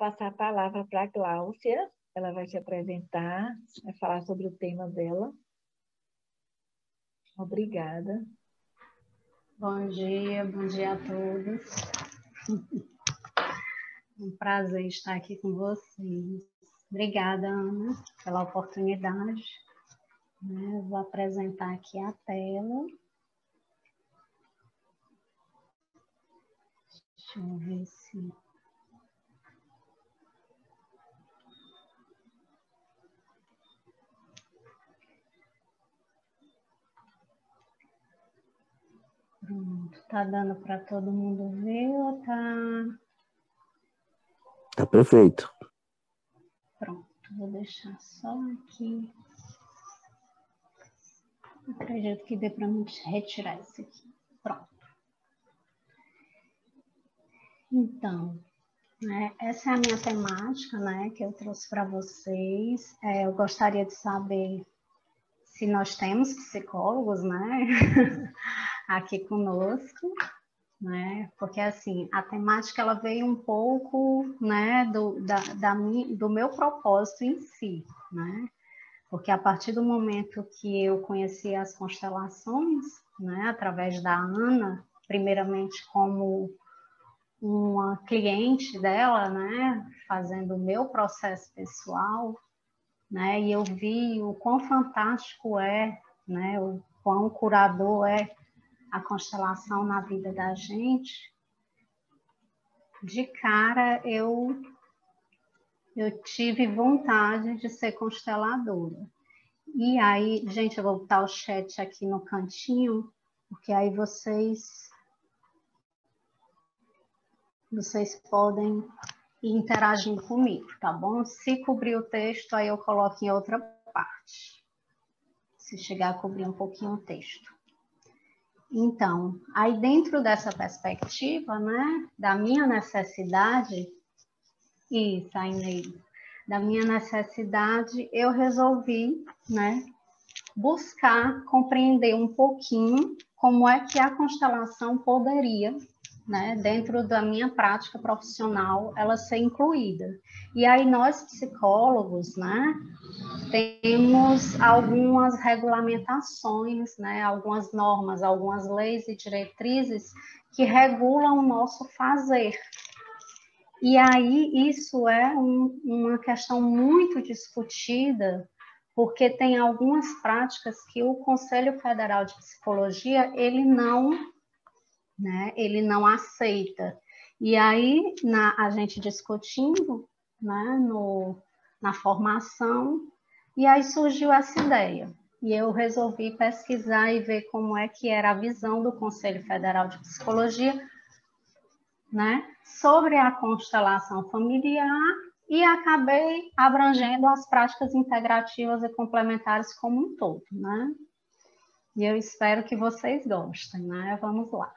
passar a palavra para a Gláucia. Ela vai se apresentar, vai falar sobre o tema dela. Obrigada. Bom dia a todos. Um prazer estar aqui com vocês. Obrigada, Ana, pela oportunidade. Eu vou apresentar aqui a tela. Deixa eu ver se... Pronto, tá dando para todo mundo ver ou tá... Tá perfeito. Pronto, vou deixar só aqui. Acredito que dê para me retirar isso aqui. Pronto. Então, essa é a minha temática, que eu trouxe para vocês. Eu gostaria de saber se nós temos psicólogos, aqui conosco, porque assim, a temática ela veio um pouco, do meu propósito em si, porque a partir do momento que eu conheci as constelações, através da Ana, primeiramente como uma cliente dela, fazendo o meu processo pessoal, e eu vi o quão fantástico o quão curador é a constelação na vida da gente. De cara, eu tive vontade de ser consteladora. E aí, gente, eu vou botar o chat aqui no cantinho, porque aí vocês podem ir interagindo comigo, tá bom? Se cobrir o texto, aí eu coloco em outra parte. Se chegar a cobrir um pouquinho o texto. Então, aí dentro dessa perspectiva, da minha necessidade, isso, Inês, da minha necessidade, eu resolvi, buscar compreender um pouquinho como é que a constelação poderia, dentro da minha prática profissional, ela ser incluída. E aí nós, psicólogos, temos algumas regulamentações, algumas normas, algumas leis e diretrizes que regulam o nosso fazer. E aí isso é uma questão muito discutida, porque tem algumas práticas que o Conselho Federal de Psicologia, ele não aceita. E aí, a gente discutindo, na formação, e aí surgiu essa ideia. E eu resolvi pesquisar e ver como é que era a visão do Conselho Federal de Psicologia, sobre a constelação familiar, e acabei abrangendo as práticas integrativas e complementares como um todo, E eu espero que vocês gostem, Vamos lá.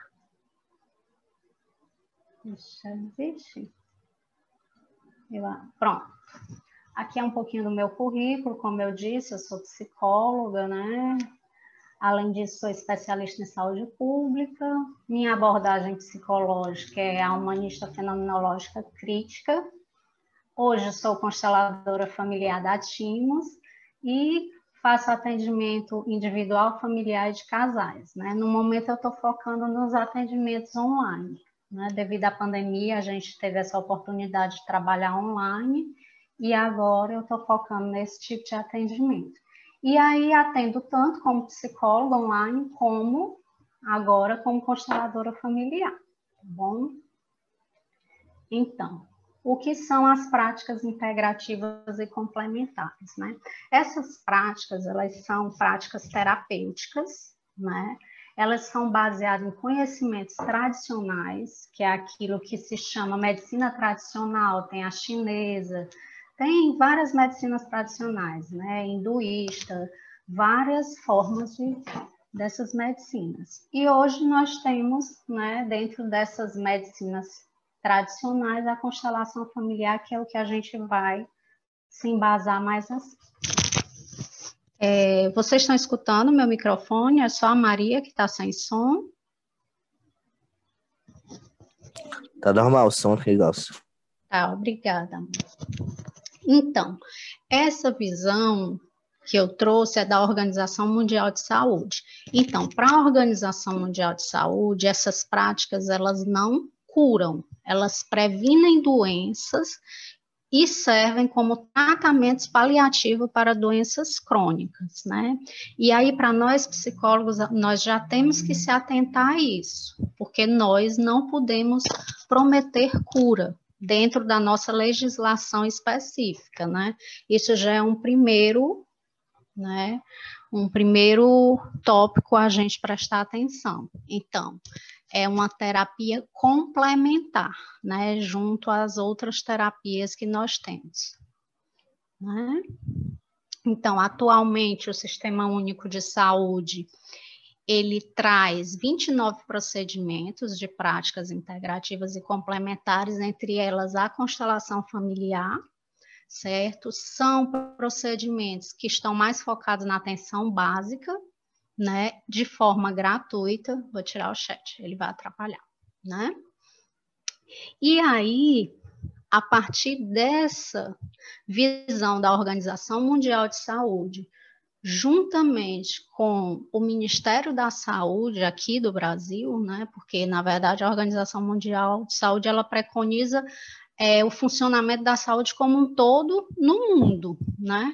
Deixa eu ver. Pronto. Aqui é um pouquinho do meu currículo, como eu disse, eu sou psicóloga, Além disso, sou especialista em saúde pública. Minha abordagem psicológica é a humanista fenomenológica crítica. Hoje sou consteladora familiar da Timos e faço atendimento individual, familiar e de casais. No momento, eu estou focando nos atendimentos online. Devido à pandemia, a gente teve essa oportunidade de trabalhar online e agora eu estou focando nesse tipo de atendimento. E aí atendo tanto como psicóloga online, como agora como consteladora familiar, tá bom? Então, o que são as práticas integrativas e complementares, Essas práticas, elas são práticas terapêuticas, Elas são baseadas em conhecimentos tradicionais, que é aquilo que se chama medicina tradicional, tem a chinesa, tem várias medicinas tradicionais, hinduísta, várias formas dessas medicinas. E hoje nós temos, dentro dessas medicinas tradicionais, a constelação familiar, que é o que a gente vai se embasar mais assim. Vocês estão escutando meu microfone? É só a Maria que está sem som? Tá normal o som, Gláucia. Obrigada. Então, essa visão que eu trouxe é da Organização Mundial de Saúde. Então, para a Organização Mundial de Saúde, essas práticas, elas não curam, elas previnem doenças e servem como tratamentos paliativos para doenças crônicas, né? E aí, para nós psicólogos, nós já temos que se atentar a isso, porque nós não podemos prometer cura dentro da nossa legislação específica, né? Isso já é um primeiro, né? Um primeiro tópico a gente prestar atenção. Então, é uma terapia complementar, né, junto às outras terapias que nós temos, né? Então, atualmente, o Sistema Único de Saúde, ele traz 29 procedimentos de práticas integrativas e complementares, entre elas a constelação familiar, certo? São procedimentos que estão mais focados na atenção básica, né, de forma gratuita. Vou tirar o chat, ele vai atrapalhar, né? E aí, a partir dessa visão da Organização Mundial de Saúde, juntamente com o Ministério da Saúde aqui do Brasil, né, porque, na verdade, a Organização Mundial de Saúde, ela preconiza o funcionamento da saúde como um todo no mundo, né?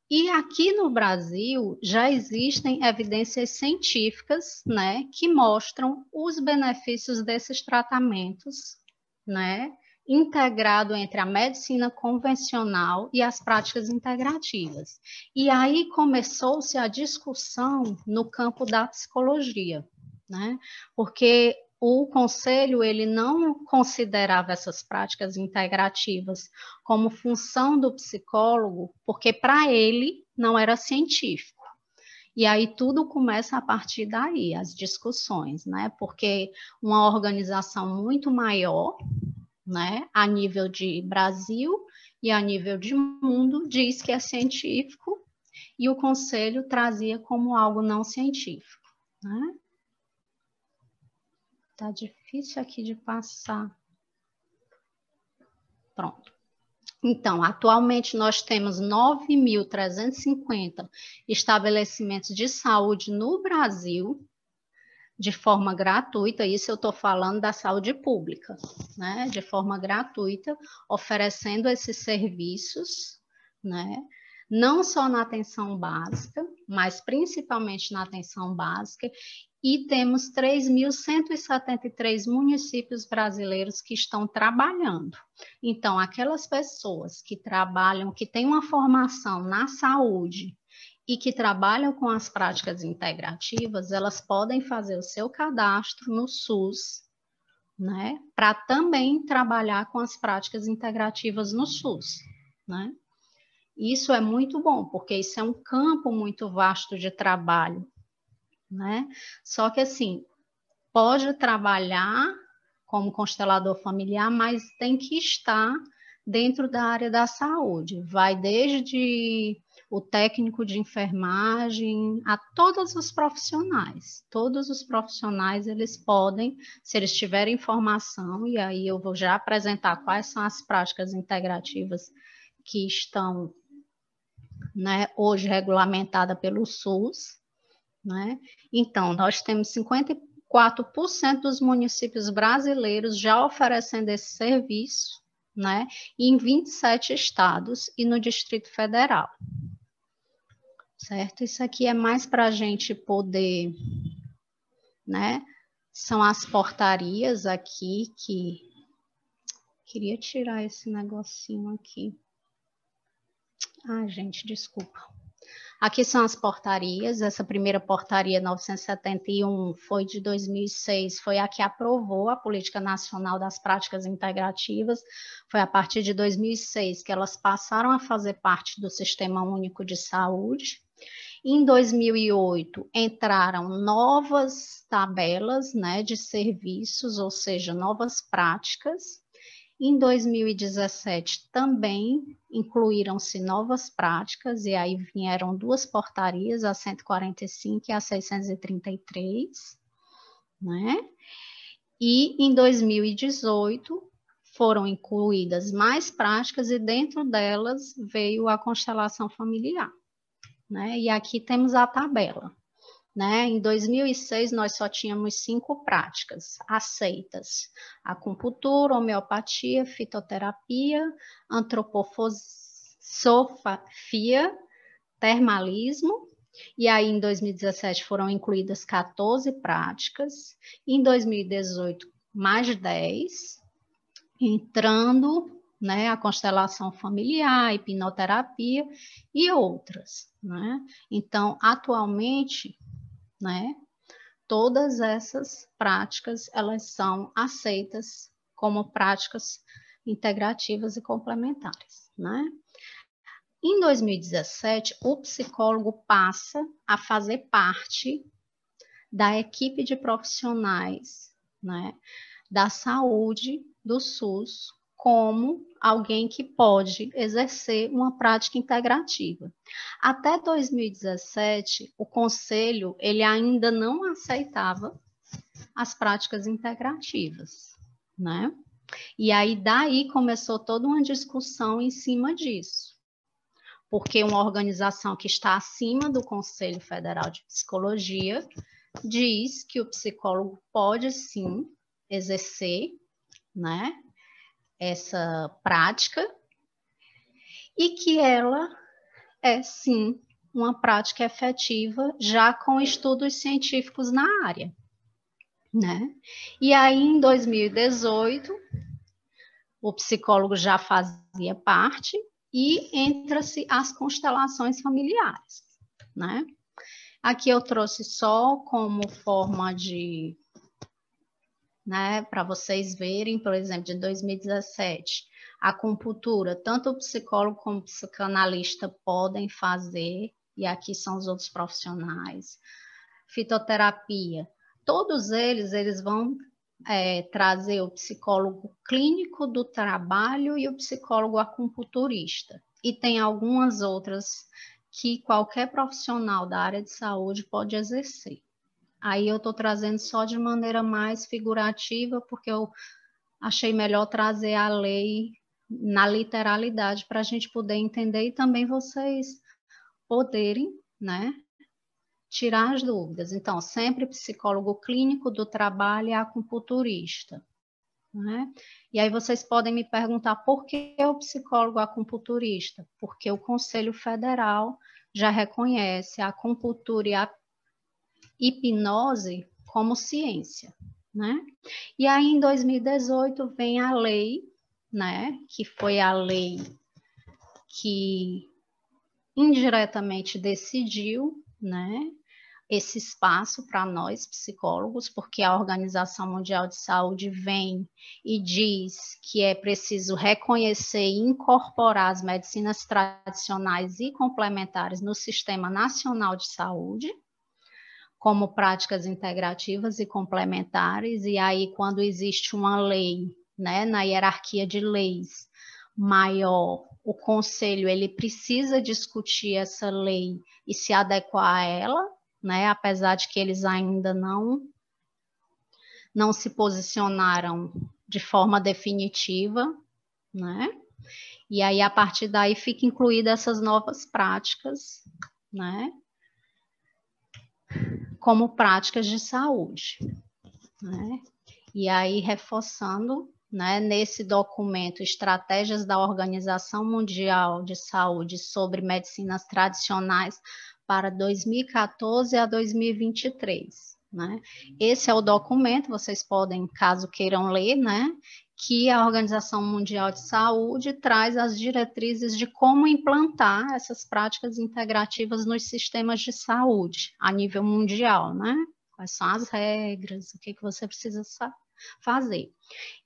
E aqui no Brasil já existem evidências científicas, né, que mostram os benefícios desses tratamentos, né, integrado entre a medicina convencional e as práticas integrativas. E aí começou-se a discussão no campo da psicologia, né, porque o conselho, ele não considerava essas práticas integrativas como função do psicólogo, porque para ele não era científico. E aí tudo começa a partir daí, as discussões, né? Porque uma organização muito maior, né, a nível de Brasil e a nível de mundo, diz que é científico, e o conselho trazia como algo não científico, né? Tá difícil aqui de passar. Pronto. Então, atualmente nós temos 9.350 estabelecimentos de saúde no Brasil, de forma gratuita. Isso eu estou falando da saúde pública, né? De forma gratuita, oferecendo esses serviços, né? Não só na atenção básica, mas principalmente na atenção básica. E temos 3.173 municípios brasileiros que estão trabalhando. Então, aquelas pessoas que trabalham, que têm uma formação na saúde e que trabalham com as práticas integrativas, elas podem fazer o seu cadastro no SUS, né, para também trabalhar com as práticas integrativas no SUS, né? Isso é muito bom, porque isso é um campo muito vasto de trabalho, né? Só que, assim, pode trabalhar como constelador familiar, mas tem que estar dentro da área da saúde. Vai desde o técnico de enfermagem a todos os profissionais. Todos os profissionais, eles podem, se eles tiverem informação, e aí eu vou já apresentar quais são as práticas integrativas que estão, né, hoje regulamentadas pelo SUS, né? Então, nós temos 54% dos municípios brasileiros já oferecendo esse serviço, né? Em 27 estados e no Distrito Federal. Certo? Isso aqui é mais para a gente poder, né? São as portarias aqui que... Queria tirar esse negocinho aqui. Ah, gente, desculpa. Aqui são as portarias. Essa primeira portaria 971 foi de 2006, foi a que aprovou a Política Nacional das Práticas Integrativas. Foi a partir de 2006 que elas passaram a fazer parte do Sistema Único de Saúde. Em 2008 entraram novas tabelas, né, de serviços, ou seja, novas práticas. Em 2017 também incluíram-se novas práticas, e aí vieram duas portarias, a 145 e a 633, né? E em 2018 foram incluídas mais práticas e dentro delas veio a constelação familiar, né? E aqui temos a tabela, né? Em 2006, nós só tínhamos 5 práticas aceitas: acupuntura, homeopatia, fitoterapia, antroposofia, termalismo. E aí, em 2017, foram incluídas 14 práticas. Em 2018, mais 10, entrando, né, a constelação familiar, hipnoterapia e outras, né? Então, atualmente, né, todas essas práticas, elas são aceitas como práticas integrativas e complementares, né? Em 2017, o psicólogo passa a fazer parte da equipe de profissionais, né, da saúde do SUS, como alguém que pode exercer uma prática integrativa. Até 2017, o conselho ele ainda não aceitava as práticas integrativas, né? E aí daí começou toda uma discussão em cima disso, porque uma organização que está acima do Conselho Federal de Psicologia diz que o psicólogo pode sim exercer, né, essa prática e que ela é sim uma prática efetiva já com estudos científicos na área, né? E aí em 2018 o psicólogo já fazia parte e entra-se as constelações familiares, né? Aqui eu trouxe só como forma de, né, para vocês verem, por exemplo, de 2017, a acupuntura, tanto o psicólogo como o psicanalista podem fazer, e aqui são os outros profissionais. Fitoterapia, todos eles vão trazer o psicólogo clínico do trabalho e o psicólogo acupunturista. E tem algumas outras que qualquer profissional da área de saúde pode exercer. Aí eu estou trazendo só de maneira mais figurativa, porque eu achei melhor trazer a lei na literalidade para a gente poder entender e também vocês poderem, né, tirar as dúvidas. Então, sempre psicólogo clínico do trabalho e acupunturista, né? E aí vocês podem me perguntar por que o psicólogo acupunturista? Porque o Conselho Federal já reconhece a acupuntura e a hipnose como ciência, né? E aí em 2018 vem a lei, né, que foi a lei que indiretamente decidiu, né, esse espaço para nós psicólogos, porque a Organização Mundial de Saúde vem e diz que é preciso reconhecer e incorporar as medicinas tradicionais e complementares no Sistema Nacional de Saúde, como práticas integrativas e complementares, e aí quando existe uma lei, né, na hierarquia de leis maior, o conselho ele precisa discutir essa lei e se adequar a ela, né, apesar de que eles ainda não se posicionaram de forma definitiva, né, e aí a partir daí fica incluída essas novas práticas, né, como práticas de saúde, né? E aí reforçando, né, nesse documento Estratégias da Organização Mundial de Saúde sobre Medicinas Tradicionais para 2014 a 2023, né? Esse é o documento, vocês podem, caso queiram ler, né, que a Organização Mundial de Saúde traz as diretrizes de como implantar essas práticas integrativas nos sistemas de saúde a nível mundial, né? Quais são as regras, o que você precisa fazer.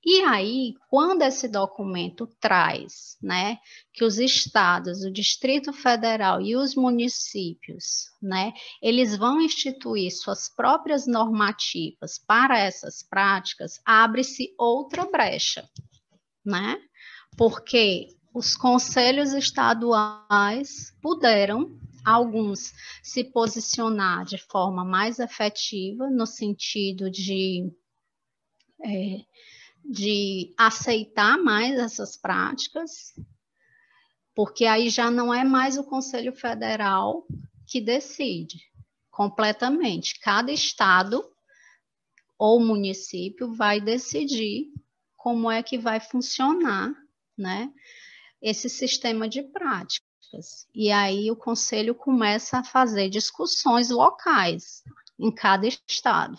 E aí, quando esse documento traz, né, que os estados, o Distrito Federal e os municípios, né, eles vão instituir suas próprias normativas para essas práticas, abre-se outra brecha, né? Porque os conselhos estaduais puderam, alguns, se posicionar de forma mais efetiva, no sentido de de aceitar mais essas práticas, porque aí já não é mais o Conselho Federal que decide completamente. Cada estado ou município vai decidir como é que vai funcionar, né, esse sistema de práticas. E aí o conselho começa a fazer discussões locais em cada estado.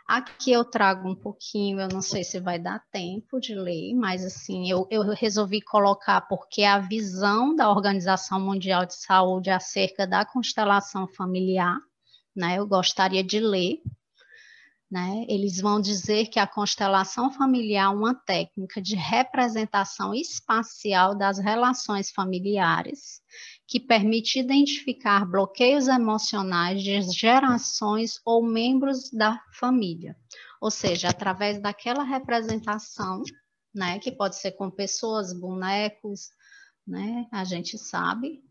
Aqui eu trago um pouquinho, eu não sei se vai dar tempo de ler, mas assim, eu resolvi colocar porque a visão da Organização Mundial de Saúde acerca da constelação familiar, né, eu gostaria de ler, né? Eles vão dizer que a constelação familiar é uma técnica de representação espacial das relações familiares que permite identificar bloqueios emocionais de gerações ou membros da família. Ou seja, através daquela representação, né, que pode ser com pessoas, bonecos, né, a gente sabe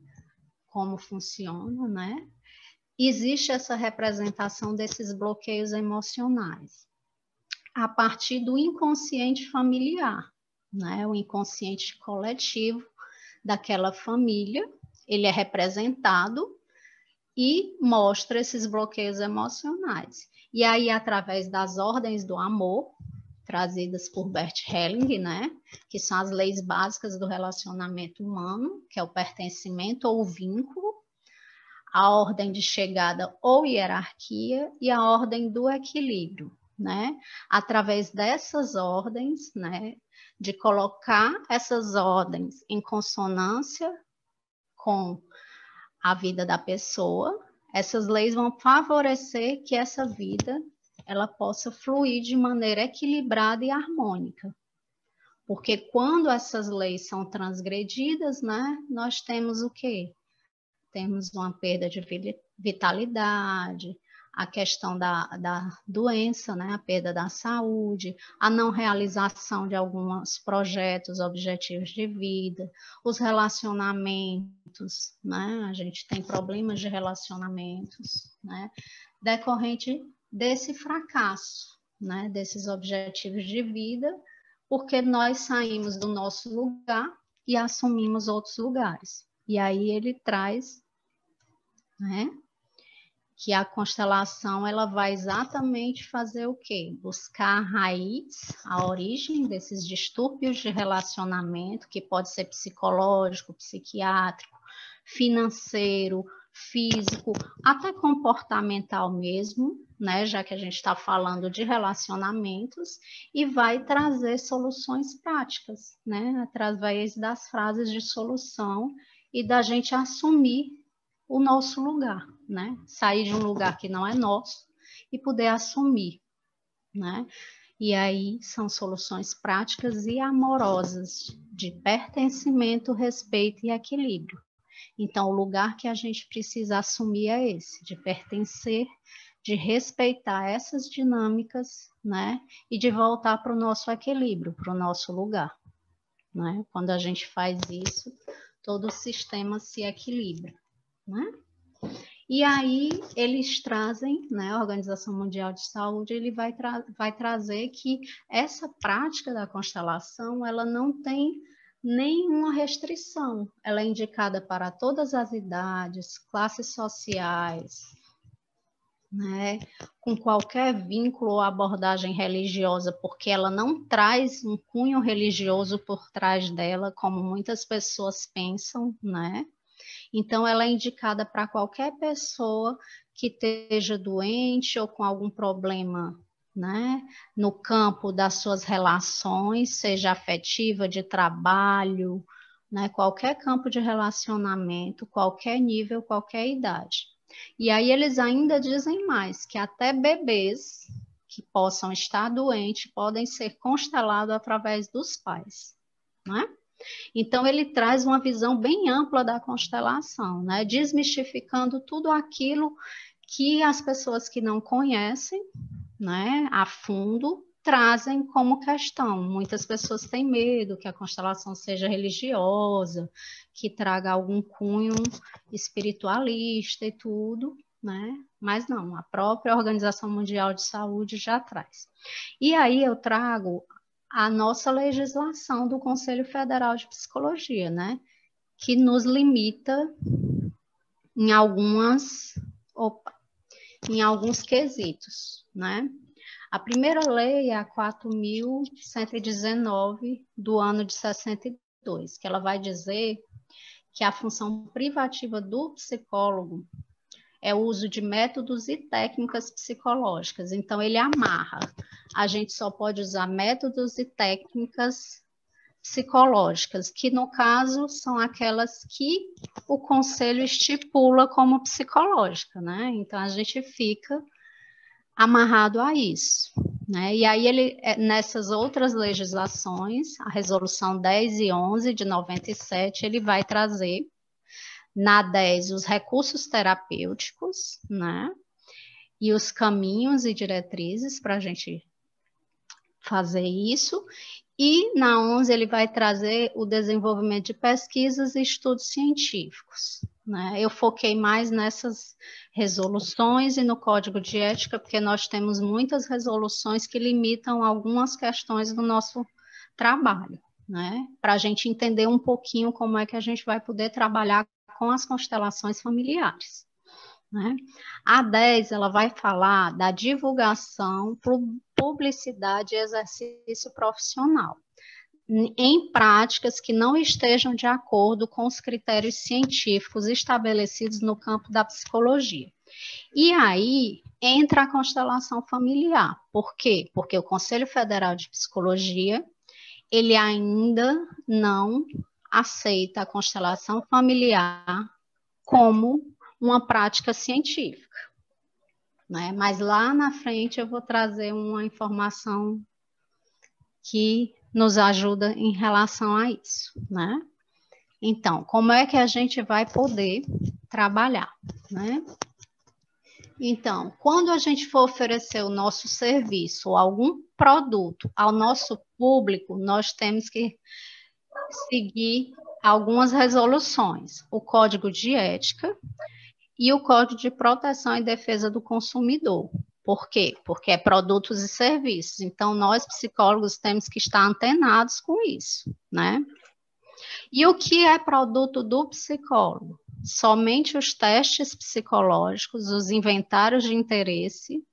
como funciona, né? Existe essa representação desses bloqueios emocionais a partir do inconsciente familiar, né? O inconsciente coletivo daquela família, ele é representado e mostra esses bloqueios emocionais. E aí, através das ordens do amor, trazidas por Bert Helling, né? Que são as leis básicas do relacionamento humano, que é o pertencimento ou o vínculo, a ordem de chegada ou hierarquia e a ordem do equilíbrio, né? Através dessas ordens, né, de colocar essas ordens em consonância com a vida da pessoa, essas leis vão favorecer que essa vida ela possa fluir de maneira equilibrada e harmônica. Porque quando essas leis são transgredidas, né, nós temos o quê? Temos uma perda de vitalidade, a questão da doença, né? A perda da saúde, a não realização de alguns projetos, objetivos de vida, os relacionamentos, né? A gente tem problemas de relacionamentos, né? Decorrente desse fracasso, né? Desses objetivos de vida, porque nós saímos do nosso lugar e assumimos outros lugares. E aí ele traz, né, que a constelação ela vai exatamente fazer o quê? Buscar a raiz, a origem desses distúrbios de relacionamento, que pode ser psicológico, psiquiátrico, financeiro, físico, até comportamental mesmo, né, já que a gente está falando de relacionamentos, e vai trazer soluções práticas, né, através das frases de solução e da gente assumir o nosso lugar, né? Sair de um lugar que não é nosso e poder assumir, né? E aí são soluções práticas e amorosas de pertencimento, respeito e equilíbrio. Então, o lugar que a gente precisa assumir é esse, de pertencer, de respeitar essas dinâmicas, né? E de voltar para o nosso equilíbrio, para o nosso lugar, né? Quando a gente faz isso, todo o sistema se equilibra, né? E aí eles trazem, né, a Organização Mundial de Saúde, ele vai trazer que essa prática da constelação, ela não tem nenhuma restrição, ela é indicada para todas as idades, classes sociais, né, com qualquer vínculo ou abordagem religiosa, porque ela não traz um cunho religioso por trás dela, como muitas pessoas pensam, né? Então, ela é indicada para qualquer pessoa que esteja doente ou com algum problema, né, no campo das suas relações, seja afetiva, de trabalho, né, qualquer campo de relacionamento, qualquer nível, qualquer idade. E aí eles ainda dizem mais, que até bebês que possam estar doentes podem ser constelados através dos pais, né? Então, ele traz uma visão bem ampla da constelação, né? Desmistificando tudo aquilo que as pessoas que não conhecem, né, a fundo, trazem como questão. Muitas pessoas têm medo que a constelação seja religiosa, que traga algum cunho espiritualista e tudo, né? Mas não, a própria Organização Mundial de Saúde já traz. E aí eu trago a nossa legislação do Conselho Federal de Psicologia, né? Que nos limita em alguns quesitos, né? A primeira lei é a 4.119 do ano de 62, que ela vai dizer que a função privativa do psicólogo é o uso de métodos e técnicas psicológicas. Então, ele amarra. A gente só pode usar métodos e técnicas psicológicas, que, no caso, são aquelas que o conselho estipula como psicológica, né? Então, a gente fica amarrado a isso, né? E aí, nessas outras legislações, a Resolução 10 e 11 de 97, ele vai trazer, na 10, os recursos terapêuticos, né? E os caminhos e diretrizes para a gente fazer isso. E na 11 ele vai trazer o desenvolvimento de pesquisas e estudos científicos, né? Eu foquei mais nessas resoluções e no Código de Ética, porque nós temos muitas resoluções que limitam algumas questões do nosso trabalho, né? Para a gente entender um pouquinho como é que a gente vai poder trabalhar com as constelações familiares, né? A 10, ela vai falar da divulgação, publicidade e exercício profissional em práticas que não estejam de acordo com os critérios científicos estabelecidos no campo da psicologia. E aí entra a constelação familiar. Por quê? Porque o Conselho Federal de Psicologia, ele ainda não aceita a constelação familiar como uma prática científica, né? Mas lá na frente eu vou trazer uma informação que nos ajuda em relação a isso, né? Então, como é que a gente vai poder trabalhar, né? Então, quando a gente for oferecer o nosso serviço ou algum produto ao nosso público, nós temos que seguir algumas resoluções, o Código de Ética e o Código de Proteção e Defesa do Consumidor. Por quê? Porque é produtos e serviços. Então, nós, psicólogos, temos que estar antenados com isso, né? E o que é produto do psicólogo? Somente os testes psicológicos, os inventários de interesse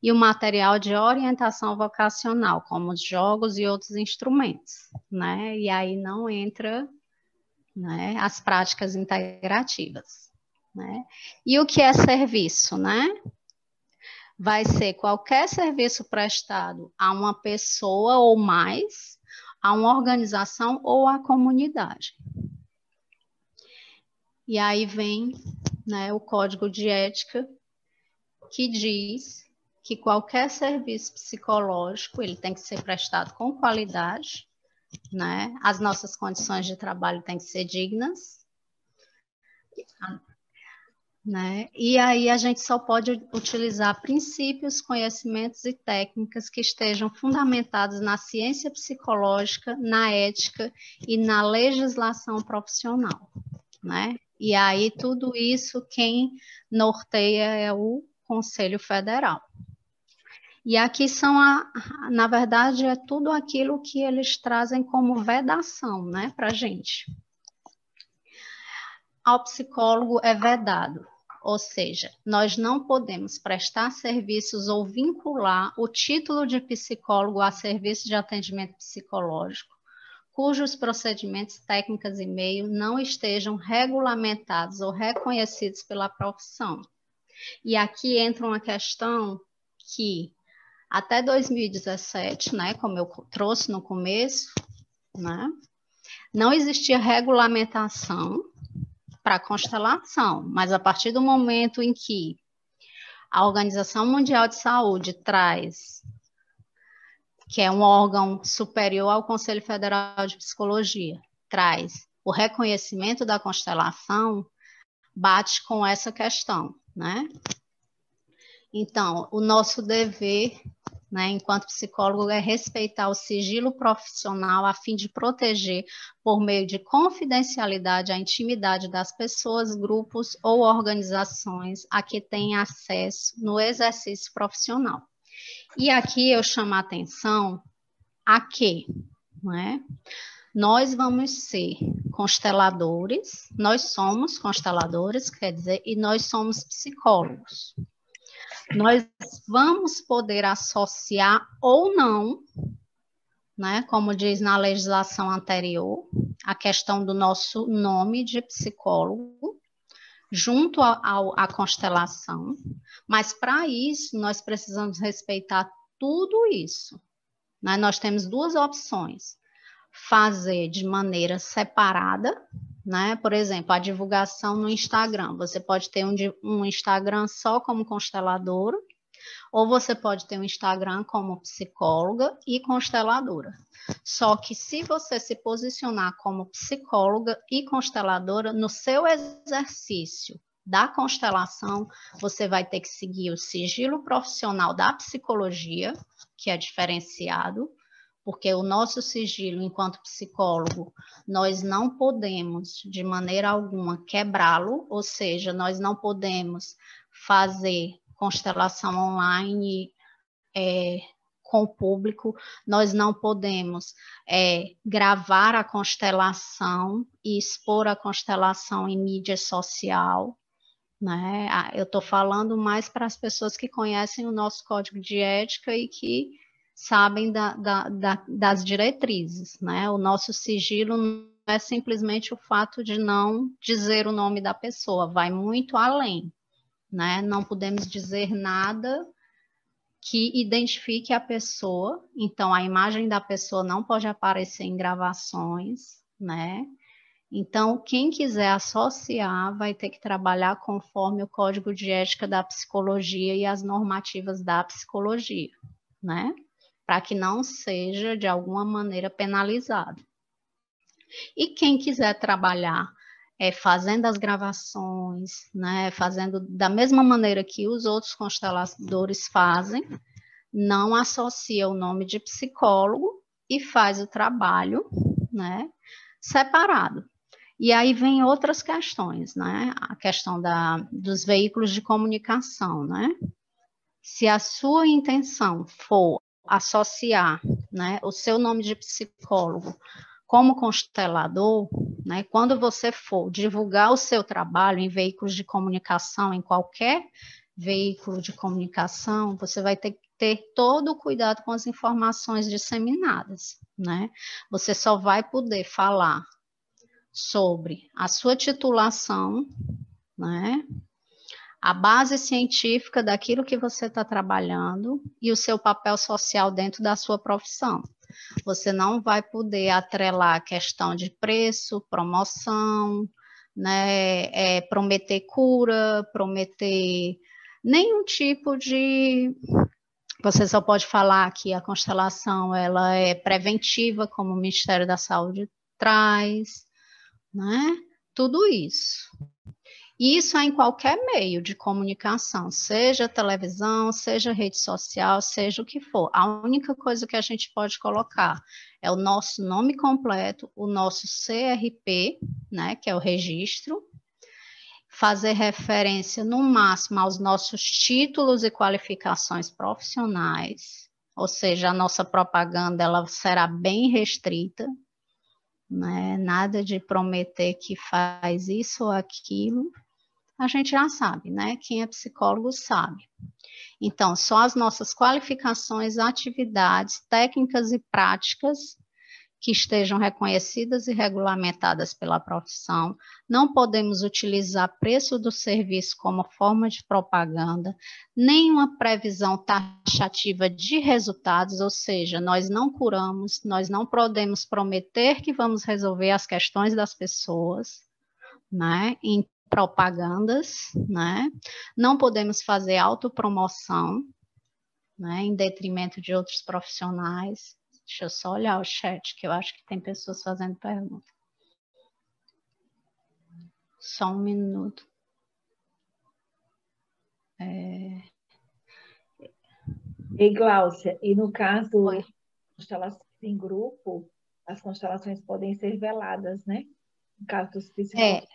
e o material de orientação vocacional, como os jogos e outros instrumentos, né? E aí não entra, né, as práticas integrativas, né? E o que é serviço, né? Vai ser qualquer serviço prestado a uma pessoa ou mais, a uma organização ou à comunidade. E aí vem, né, o Código de Ética, que diz que qualquer serviço psicológico ele tem que ser prestado com qualidade, né? As nossas condições de trabalho têm que ser dignas, né? E aí a gente só pode utilizar princípios, conhecimentos e técnicas que estejam fundamentados na ciência psicológica, na ética e na legislação profissional, né? E aí tudo isso quem norteia é o Conselho Federal. E aqui na verdade, é tudo aquilo que eles trazem como vedação, né, para a gente. Ao psicólogo é vedado, ou seja, nós não podemos prestar serviços ou vincular o título de psicólogo a serviço de atendimento psicológico, cujos procedimentos, técnicas e meio não estejam regulamentados ou reconhecidos pela profissão. E aqui entra uma questão que até 2017, né, como eu trouxe no começo, né, não existia regulamentação para constelação, mas a partir do momento em que a Organização Mundial de Saúde traz, que é um órgão superior ao Conselho Federal de Psicologia, traz o reconhecimento da constelação, bate com essa questão, né? Então, o nosso dever, né, enquanto psicólogo, é respeitar o sigilo profissional a fim de proteger, por meio de confidencialidade, a intimidade das pessoas, grupos ou organizações a que têm acesso no exercício profissional. E aqui eu chamo a atenção a quê? Não é? Nós vamos ser consteladores, nós somos consteladores, quer dizer, e nós somos psicólogos. Nós vamos poder associar ou não, né, como diz na legislação anterior, a questão do nosso nome de psicólogo, junto à constelação, mas para isso nós precisamos respeitar tudo isso. Né? Nós temos duas opções: fazer de maneira separada, né? Por exemplo, a divulgação no Instagram. Você pode ter um Instagram só como consteladora, ou você pode ter um Instagram como psicóloga e consteladora. Só que se você se posicionar como psicóloga e consteladora, no seu exercício da constelação, você vai ter que seguir o sigilo profissional da psicologia, que é diferenciado, porque o nosso sigilo enquanto psicólogo, nós não podemos de maneira alguma quebrá-lo, ou seja, nós não podemos fazer constelação online com o público, nós não podemos gravar a constelação e expor a constelação em mídia social, né? Eu estou falando mais para as pessoas que conhecem o nosso código de ética e que sabem das diretrizes, né? O nosso sigilo não é simplesmente o fato de não dizer o nome da pessoa, vai muito além, né? Não podemos dizer nada que identifique a pessoa, então a imagem da pessoa não pode aparecer em gravações, né? Então, quem quiser associar vai ter que trabalhar conforme o Código de Ética da Psicologia e as normativas da psicologia, né? Para que não seja, de alguma maneira, penalizado. E quem quiser trabalhar fazendo as gravações, né, fazendo da mesma maneira que os outros consteladores fazem, não associa o nome de psicólogo e faz o trabalho, né, separado. E aí vem outras questões, né, a questão dos veículos de comunicação, né. Se a sua intenção for associar, né, o seu nome de psicólogo como constelador, né, quando você for divulgar o seu trabalho em veículos de comunicação, em qualquer veículo de comunicação, você vai ter que ter todo o cuidado com as informações disseminadas, né? Você só vai poder falar sobre a sua titulação, né? A base científica daquilo que você está trabalhando e o seu papel social dentro da sua profissão. Você não vai poder atrelar a questão de preço, promoção, né, prometer cura, prometer nenhum tipo de... Você só pode falar que a constelação ela é preventiva, como o Ministério da Saúde traz, né? Tudo isso. Isso é em qualquer meio de comunicação, seja televisão, seja rede social, seja o que for. A única coisa que a gente pode colocar é o nosso nome completo, o nosso CRP, né, que é o registro, fazer referência no máximo aos nossos títulos e qualificações profissionais, ou seja, a nossa propaganda ela será bem restrita, né? Nada de prometer que faz isso ou aquilo. A gente já sabe, né? Quem é psicólogo sabe. Então, só as nossas qualificações, atividades, técnicas e práticas que estejam reconhecidas e regulamentadas pela profissão. Não podemos utilizar preço do serviço como forma de propaganda, nenhuma previsão taxativa de resultados, ou seja, nós não curamos, nós não podemos prometer que vamos resolver as questões das pessoas, né? Em propagandas, né? Não podemos fazer autopromoção, né? Em detrimento de outros profissionais. Deixa eu só olhar o chat, que eu acho que tem pessoas fazendo pergunta. Só um minuto. Ei, Gláucia, e no caso Oi. de constelações em grupo, as constelações podem ser veladas, né? No caso dos psicólogos.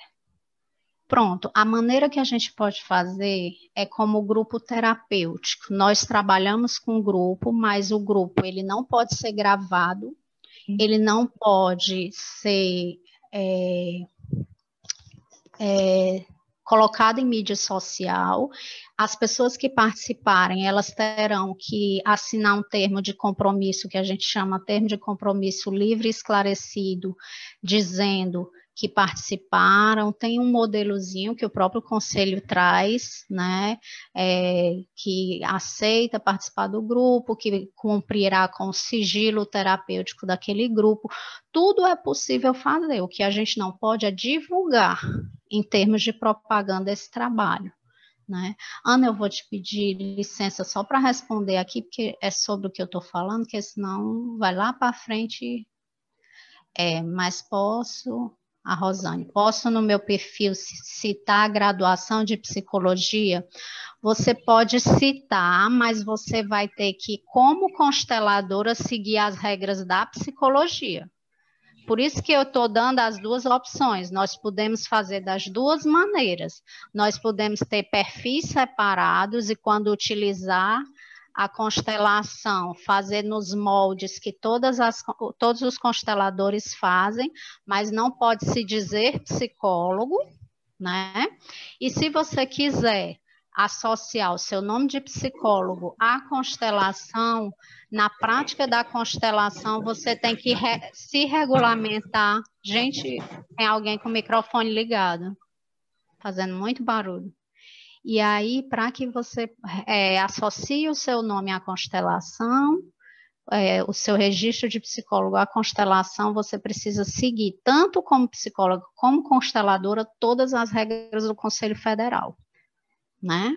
Pronto, a maneira que a gente pode fazer é como grupo terapêutico. Nós trabalhamos com o grupo, mas o grupo ele não pode ser gravado, ele não pode ser colocado em mídia social. As pessoas que participarem, elas terão que assinar um termo de compromisso, que a gente chama termo de compromisso livre e esclarecido, dizendo que participaram. Tem um modelozinho que o próprio conselho traz, né, que aceita participar do grupo, que cumprirá com o sigilo terapêutico daquele grupo. Tudo é possível fazer, o que a gente não pode é divulgar em termos de propaganda esse trabalho, né? Ana, eu vou te pedir licença só para responder aqui, porque é sobre o que eu estou falando, porque senão vai lá para frente. Mas posso, a Rosane, posso no meu perfil citar a graduação de psicologia? Você pode citar, mas você vai ter que, como consteladora, seguir as regras da psicologia. Por isso que eu estou dando as duas opções. Nós podemos fazer das duas maneiras. Nós podemos ter perfis separados e, quando utilizar a constelação, fazer nos moldes que todos os consteladores fazem, mas não pode se dizer psicólogo, né? E se você quiser associar o seu nome de psicólogo à constelação, na prática da constelação, você tem que se regulamentar. Gente, tem alguém com o microfone ligado, fazendo muito barulho. E aí, para que você associe o seu nome à constelação, o seu registro de psicólogo à constelação, você precisa seguir, tanto como psicóloga como consteladora, todas as regras do Conselho Federal, né?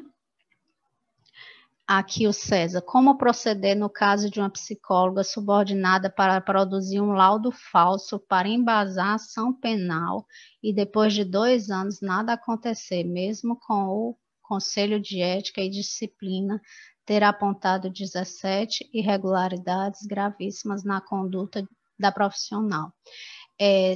Aqui o César, como proceder no caso de uma psicóloga subordinada para produzir um laudo falso para embasar a ação penal e depois de 2 anos nada acontecer, mesmo com o Conselho de Ética e Disciplina ter apontado 17 irregularidades gravíssimas na conduta da profissional?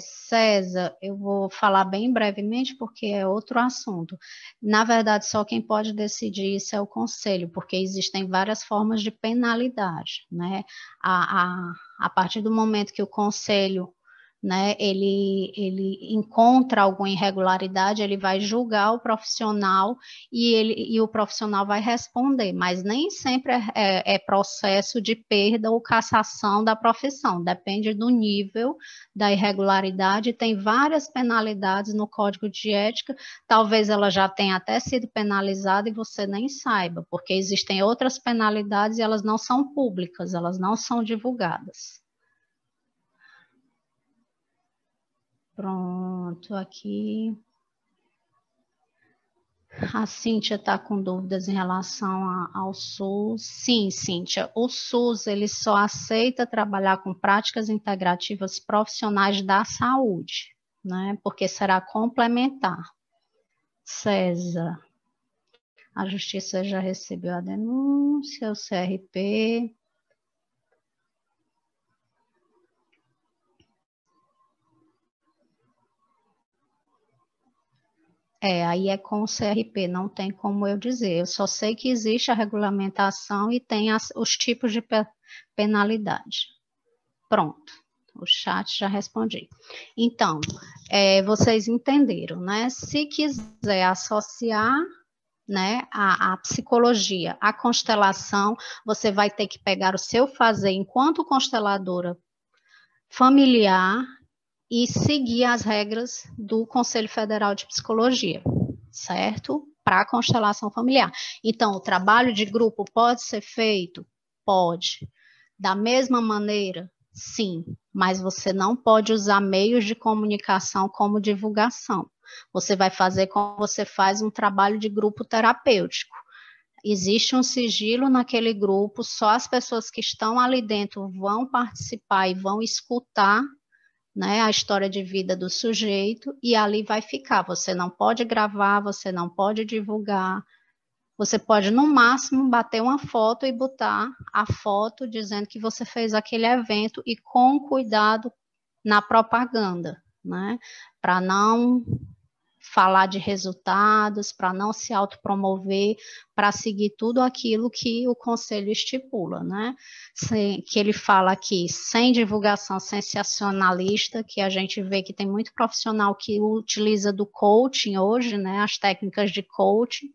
César, eu vou falar bem brevemente porque é outro assunto. Na verdade, só quem pode decidir isso é o conselho, porque existem várias formas de penalidade, né? A partir do momento que o conselho, né, ele encontra alguma irregularidade, ele vai julgar o profissional e o profissional vai responder, mas nem sempre é processo de perda ou cassação da profissão, depende do nível da irregularidade. Tem várias penalidades no Código de Ética, talvez ela já tenha até sido penalizada e você nem saiba, porque existem outras penalidades e elas não são públicas, elas não são divulgadas. Pronto, aqui. A Cíntia está com dúvidas em relação ao SUS. Sim, Cíntia, o SUS ele só aceita trabalhar com práticas integrativas profissionais da saúde, né? Porque será complementar. César, a Justiça já recebeu a denúncia, o CRP. Aí é com o CRP, não tem como eu dizer. Eu só sei que existe a regulamentação e tem os tipos de penalidade. Pronto, o chat já respondi. Então, vocês entenderam, né? Se quiser associar, né, a psicologia, a constelação, você vai ter que pegar o seu fazer enquanto consteladora familiar e seguir as regras do Conselho Federal de Psicologia, certo? Para a constelação familiar. Então, o trabalho de grupo pode ser feito? Pode. Da mesma maneira? Sim, mas você não pode usar meios de comunicação como divulgação. Você vai fazer como você faz um trabalho de grupo terapêutico. Existe um sigilo naquele grupo, só as pessoas que estão ali dentro vão participar e vão escutar, né, a história de vida do sujeito, e ali vai ficar. Você não pode gravar, você não pode divulgar, você pode, no máximo, bater uma foto e botar a foto dizendo que você fez aquele evento e com cuidado na propaganda, né, para não falar de resultados, para não se autopromover, para seguir tudo aquilo que o conselho estipula, né? Que ele fala aqui, sem divulgação sensacionalista, que a gente vê que tem muito profissional que utiliza do coaching hoje, né? As técnicas de coaching,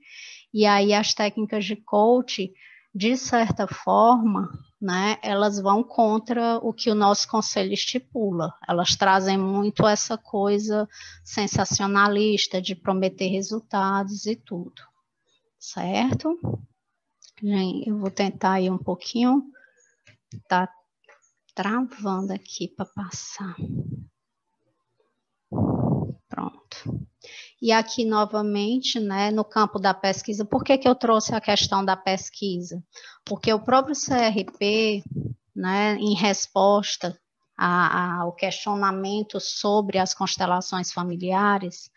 e aí as técnicas de coaching, de certa forma, né, elas vão contra o que o nosso conselho estipula. Elas trazem muito essa coisa sensacionalista de prometer resultados e tudo, certo? Gente, eu vou tentar ir um pouquinho, tá travando aqui para passar. Pronto. E aqui, novamente, né, no campo da pesquisa, por que eu trouxe a questão da pesquisa? Porque o próprio CRP, né, em resposta ao questionamento sobre as constelações familiares,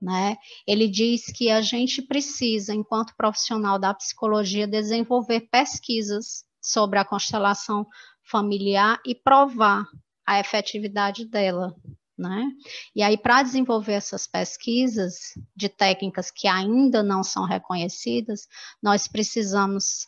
né, ele diz que a gente precisa, enquanto profissional da psicologia, desenvolver pesquisas sobre a constelação familiar e provar a efetividade dela, né? E aí, para desenvolver essas pesquisas de técnicas que ainda não são reconhecidas, nós precisamos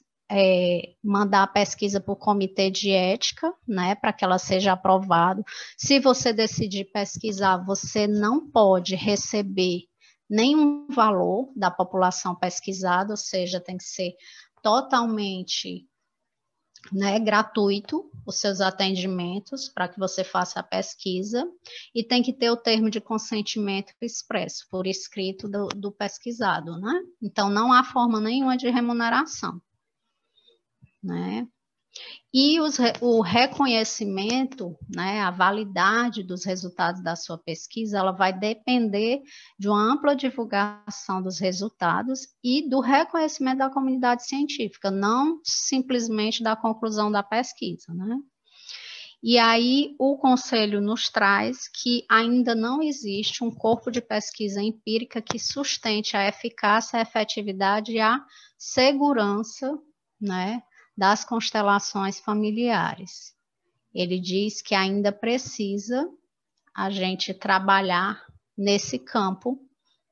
mandar a pesquisa para o comitê de ética, né, para que ela seja aprovada. Se você decidir pesquisar, você não pode receber nenhum valor da população pesquisada, ou seja, tem que ser totalmente, né, gratuito os seus atendimentos para que você faça a pesquisa, e tem que ter o termo de consentimento expresso, por escrito do pesquisado, né? Então, não há forma nenhuma de remuneração, né? E o reconhecimento, né, a validade dos resultados da sua pesquisa, ela vai depender de uma ampla divulgação dos resultados e do reconhecimento da comunidade científica, não simplesmente da conclusão da pesquisa, né? E aí o conselho nos traz que ainda não existe um corpo de pesquisa empírica que sustente a eficácia, a efetividade e a segurança, né, das constelações familiares. Ele diz que ainda precisa a gente trabalhar nesse campo,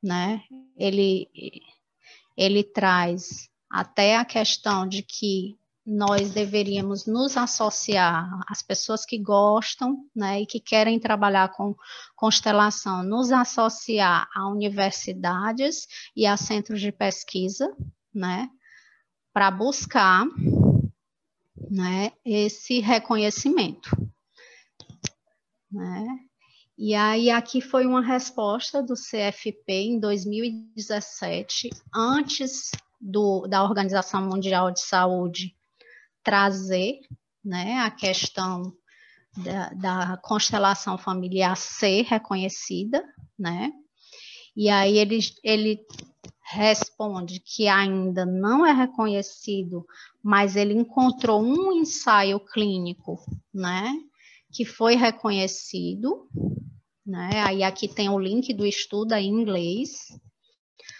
né? Ele traz até a questão de que nós deveríamos nos associar, as pessoas que gostam, né, e que querem trabalhar com constelação, nos associar a universidades e a centros de pesquisa, né, para buscar, né, esse reconhecimento, né? E aí aqui foi uma resposta do CFP em 2017, antes da Organização Mundial de Saúde trazer, né, a questão da constelação familiar ser reconhecida, né? E aí ele responde que ainda não é reconhecido, mas ele encontrou um ensaio clínico, né, que foi reconhecido, né? Aí aqui tem o link do estudo em inglês,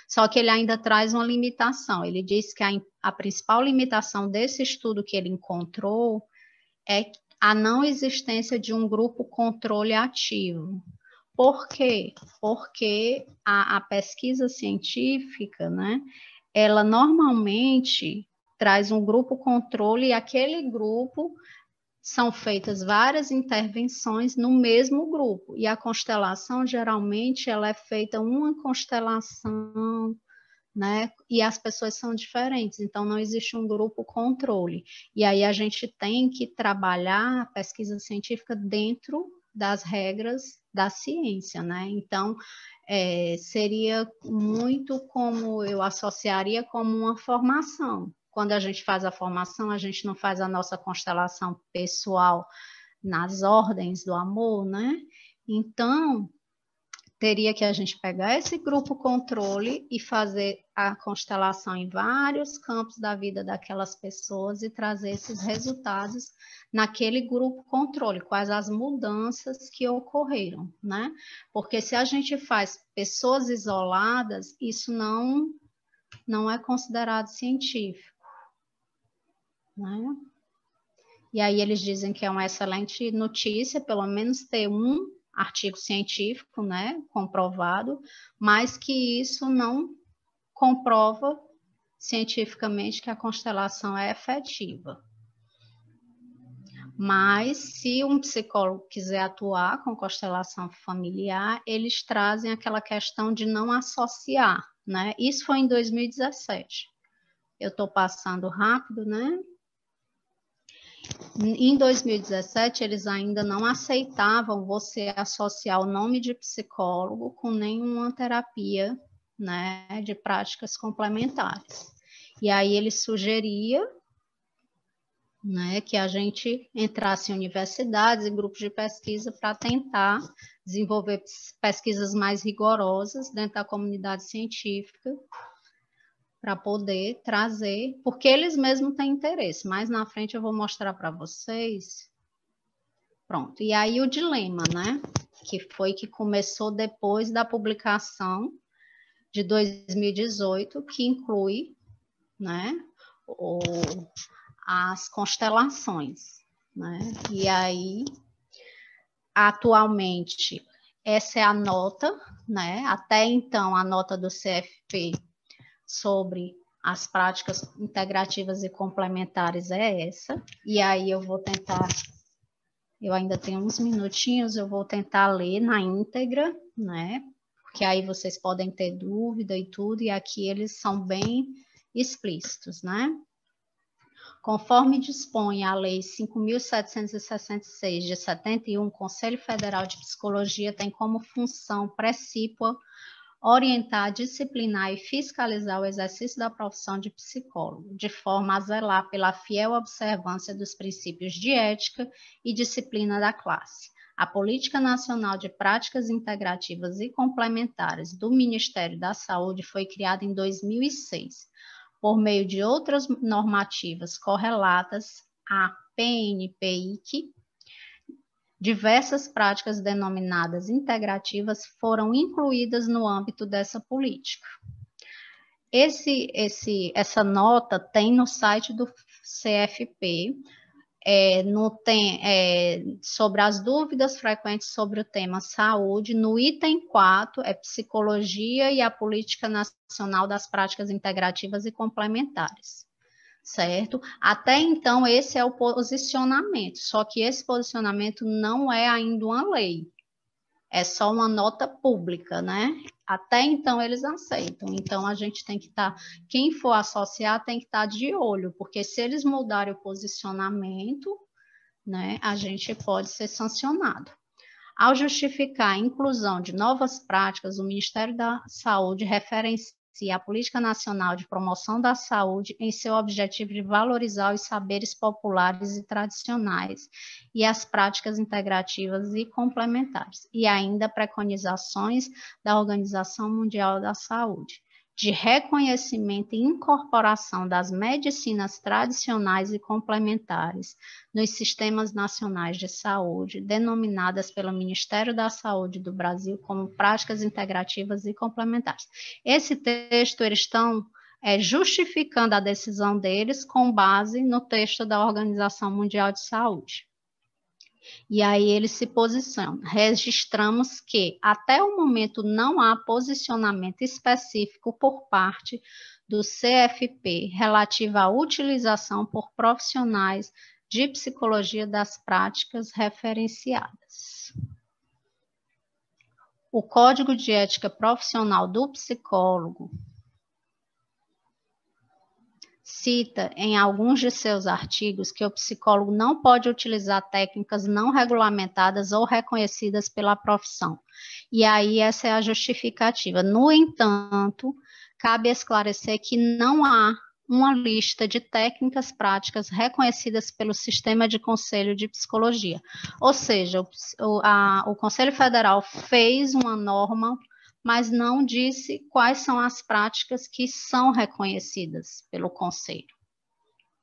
só que ele ainda traz uma limitação. Ele diz que a principal limitação desse estudo que ele encontrou é a não existência de um grupo controle ativo. Por quê? Porque a pesquisa científica, né, ela normalmente traz um grupo controle e aquele grupo são feitas várias intervenções no mesmo grupo. E a constelação, geralmente, ela é feita uma constelação, né? E as pessoas são diferentes, então não existe um grupo controle. E aí a gente tem que trabalhar a pesquisa científica dentro das regras da ciência, né? Então, seria muito como eu associaria como uma formação. Quando a gente faz a formação, a gente não faz a nossa constelação pessoal nas ordens do amor, né? Então, teria que a gente pegar esse grupo controle e fazer a constelação em vários campos da vida daquelas pessoas e trazer esses resultados naquele grupo controle, quais as mudanças que ocorreram, né? Porque se a gente faz pessoas isoladas, isso não é considerado científico, né? E aí eles dizem que é uma excelente notícia, pelo menos ter um artigo científico, né, comprovado, mas que isso não comprova cientificamente que a constelação é efetiva. Mas, se um psicólogo quiser atuar com constelação familiar, eles trazem aquela questão de não associar, né? Isso foi em 2017. Eu estou passando rápido, né? Em 2017, eles ainda não aceitavam você associar o nome de psicólogo com nenhuma terapia, né, de práticas complementares. E aí ele sugeria, né, que a gente entrasse em universidades e grupos de pesquisa para tentar desenvolver pesquisas mais rigorosas dentro da comunidade científica, para poder trazer, porque eles mesmos têm interesse. Mais na frente eu vou mostrar para vocês. Pronto. E aí o dilema, né, que foi que começou depois da publicação de 2018, que inclui, né, as constelações, né? E aí, atualmente, essa é a nota, né? Até então, a nota do CFP sobre as práticas integrativas e complementares é essa. E aí eu vou tentar, eu ainda tenho uns minutinhos, eu vou tentar ler na íntegra, né? Porque aí vocês podem ter dúvida e tudo, e aqui eles são bem explícitos, né? Conforme dispõe a Lei 5.766, de 71, o Conselho Federal de Psicologia tem como função precípua orientar, disciplinar e fiscalizar o exercício da profissão de psicólogo, de forma a zelar pela fiel observância dos princípios de ética e disciplina da classe. A Política Nacional de Práticas Integrativas e Complementares do Ministério da Saúde foi criada em 2006, por meio de outras normativas correlatas à PNPIC. Diversas práticas denominadas integrativas foram incluídas no âmbito dessa política. Essa nota tem no site do CFP, sobre as dúvidas frequentes sobre o tema saúde, no item 4, é psicologia e a política nacional das práticas integrativas e complementares. Certo? Até então, esse é o posicionamento, só que esse posicionamento não é ainda uma lei, é só uma nota pública, né? Até então, eles aceitam. Então, a gente tem que estar, quem for associar tem que estar de olho, porque se eles mudarem o posicionamento, né, a gente pode ser sancionado. Ao justificar a inclusão de novas práticas, o Ministério da Saúde referencia a Política Nacional de Promoção da Saúde em seu objetivo de valorizar os saberes populares e tradicionais e as práticas integrativas e complementares, e ainda preconizações da Organização Mundial da Saúde, de reconhecimento e incorporação das medicinas tradicionais e complementares nos sistemas nacionais de saúde, denominadas pelo Ministério da Saúde do Brasil como práticas integrativas e complementares. Esse texto, eles estão justificando a decisão deles com base no texto da Organização Mundial de Saúde. E aí eles se posicionam. Registramos que, até o momento, não há posicionamento específico por parte do CFP relativo à utilização por profissionais de psicologia das práticas referenciadas. O Código de Ética Profissional do Psicólogo cita em alguns de seus artigos que o psicólogo não pode utilizar técnicas não regulamentadas ou reconhecidas pela profissão. E aí essa é a justificativa. No entanto, cabe esclarecer que não há uma lista de técnicas práticas reconhecidas pelo Sistema de Conselho de Psicologia. Ou seja, o Conselho Federal fez uma norma, mas não disse quais são as práticas que são reconhecidas pelo Conselho,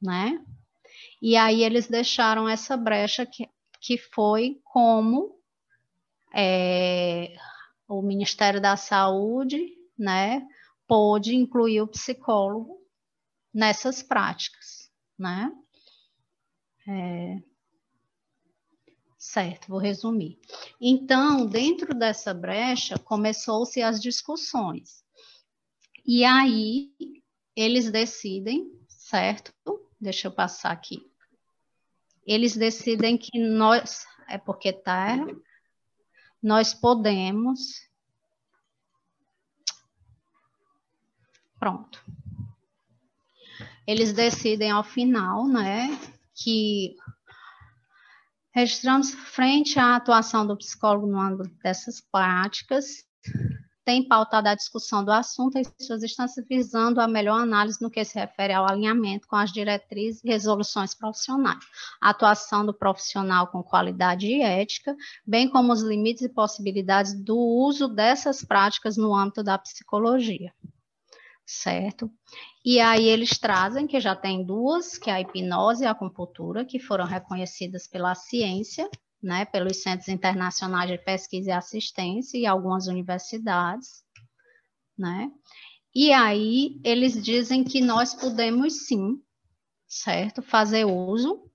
né? E aí eles deixaram essa brecha que foi como o Ministério da Saúde, né, pôde incluir o psicólogo nessas práticas, né? Certo, vou resumir. Então, dentro dessa brecha, começou-se as discussões. E aí, eles decidem, certo? Deixa eu passar aqui. Eles decidem que nós, é porque tá, nós podemos. Pronto. Eles decidem ao final, né, que registramos frente à atuação do psicólogo no âmbito dessas práticas, tem pautado a discussão do assunto em suas instâncias visando a melhor análise no que se refere ao alinhamento com as diretrizes e resoluções profissionais, a atuação do profissional com qualidade e ética, bem como os limites e possibilidades do uso dessas práticas no âmbito da psicologia. Certo? E aí eles trazem, que já tem duas, que é a hipnose e a acupuntura, que foram reconhecidas pela ciência, né, pelos centros internacionais de pesquisa e assistência e algumas universidades, né? E aí eles dizem que nós podemos sim, certo, fazer uso